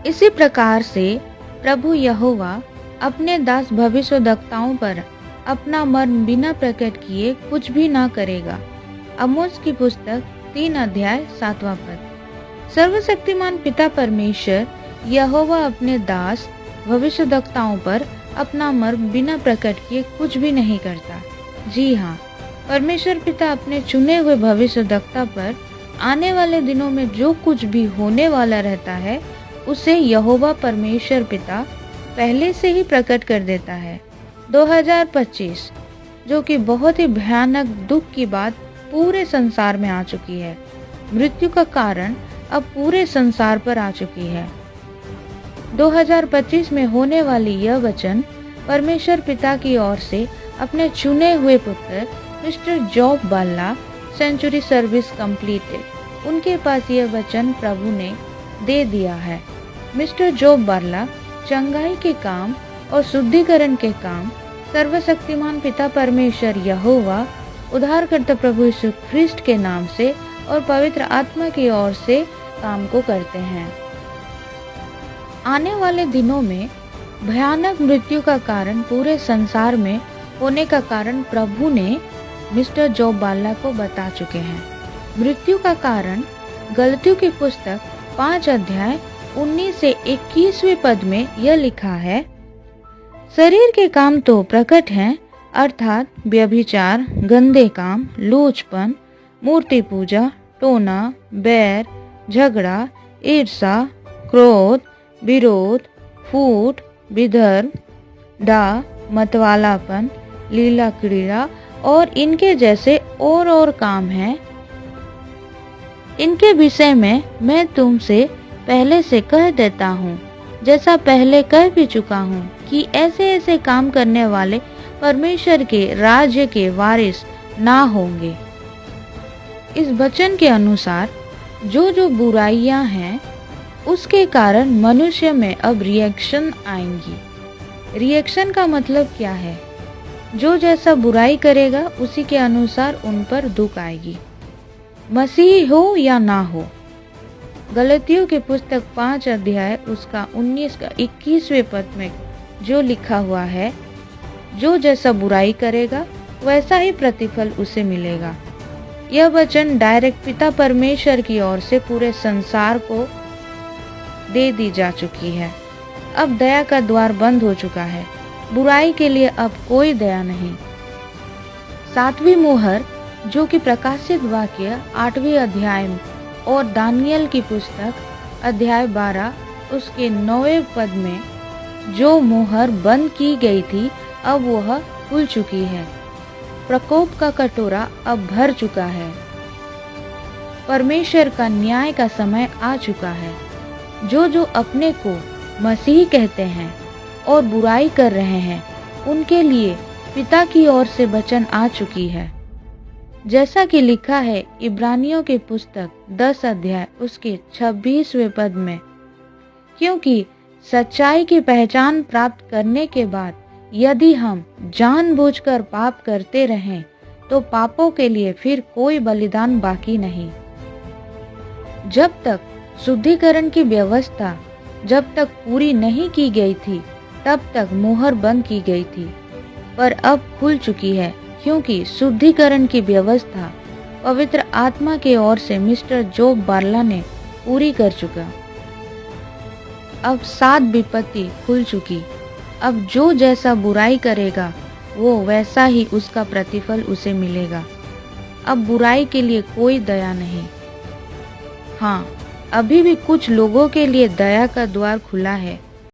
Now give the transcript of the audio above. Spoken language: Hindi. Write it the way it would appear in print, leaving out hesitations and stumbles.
इसी प्रकार से प्रभु यहोवा अपने दास भविष्यद्वक्ताओं पर अपना मर्म बिना प्रकट किए कुछ भी ना करेगा। आमोस की पुस्तक 3 अध्याय 7वां पद। सर्वशक्तिमान पिता परमेश्वर यहोवा अपने दास भविष्यद्वक्ताओं पर अपना मर्म बिना प्रकट किए कुछ भी नहीं करता। जी हाँ, परमेश्वर पिता अपने चुने हुए भविष्यद्वक्ता पर आने वाले दिनों में जो कुछ भी होने वाला रहता है उसे यहोवा परमेश्वर पिता पहले से ही प्रकट कर देता है। 2025 जो कि बहुत ही भयानक दुख की बात पूरे संसार में आ चुकी है। मृत्यु का कारण अब पूरे संसार पर आ चुकी है। 2025 में होने वाली यह वचन परमेश्वर पिता की ओर से अपने चुने हुए पुत्र mister Job Balla, century service completed, उनके पास यह वचन प्रभु ने दे दिया है। मिस्टर जॉब बाल्ला चंगाई के काम और शुद्धिकरण के काम सर्वशक्तिमान पिता परमेश्वर यहोवा उद्धारकर्ता प्रभु यीशु ख्रिस्ट के नाम से और पवित्र आत्मा की ओर से काम को करते हैं। आने वाले दिनों में भयानक मृत्यु का कारण पूरे संसार में होने का कारण प्रभु ने मिस्टर जॉब बाल्ला को बता चुके हैं। मृत्यु का कारण गलतियों की पुस्तक 5 अध्याय 19 से 21वें पद में यह लिखा है, शरीर के काम तो प्रकट हैं, अर्थात व्यभिचार, गंदे काम, लूचपन, मूर्ति पूजा, टोना, बैर, झगड़ा, ईर्षा, क्रोध, विरोध, फूट, विधर्म, डाह, मतवालापन, लीला क्रीड़ा और इनके जैसे और काम हैं। इनके विषय में मैं तुमसे पहले से कह देता हूँ, जैसा पहले कह भी चुका हूँ कि ऐसे ऐसे काम करने वाले परमेश्वर के राज्य के वारिस ना होंगे। इस वचन के अनुसार जो बुराइयां हैं उसके कारण मनुष्य में अब रिएक्शन आएंगी। रिएक्शन का मतलब क्या है? जो जैसा बुराई करेगा उसी के अनुसार उन पर दुख आएगी, मसीह हो या ना हो। गलतियों की पुस्तक 5 अध्याय उसका 19 का 21वें पद में जो लिखा हुआ है, जो जैसा बुराई करेगा वैसा ही प्रतिफल उसे मिलेगा। यह वचन डायरेक्ट पिता परमेश्वर की ओर से पूरे संसार को दे दी जा चुकी है। अब दया का द्वार बंद हो चुका है, बुराई के लिए अब कोई दया नहीं। 7वीं मोहर जो कि प्रकाशित वाक्य 8वें अध्याय और दानियल की पुस्तक अध्याय 12 उसके 9वें पद में जो मोहर बंद की गई थी अब वह खुल चुकी है। प्रकोप का कटोरा अब भर चुका है। परमेश्वर का न्याय का समय आ चुका है। जो अपने को मसीह कहते हैं और बुराई कर रहे हैं उनके लिए पिता की ओर से वचन आ चुकी है। जैसा कि लिखा है इब्रानियों की पुस्तक 10 अध्याय उसके 26वें पद में, क्योंकि सच्चाई की पहचान प्राप्त करने के बाद यदि हम जानबूझकर पाप करते रहें तो पापों के लिए फिर कोई बलिदान बाकी नहीं। जब तक शुद्धिकरण की व्यवस्था जब तक पूरी नहीं की गई थी तब तक मुहर बंद की गई थी, पर अब खुल चुकी है क्योंकि शुद्धिकरण की व्यवस्था पवित्र आत्मा की ओर से मिस्टर जॉब बार्ला ने पूरी कर चुका। अब 7 विपत्ति खुल चुकी। अब जो जैसा बुराई करेगा वो वैसा ही उसका प्रतिफल उसे मिलेगा। अब बुराई के लिए कोई दया नहीं। हाँ, अभी भी कुछ लोगों के लिए दया का द्वार खुला है,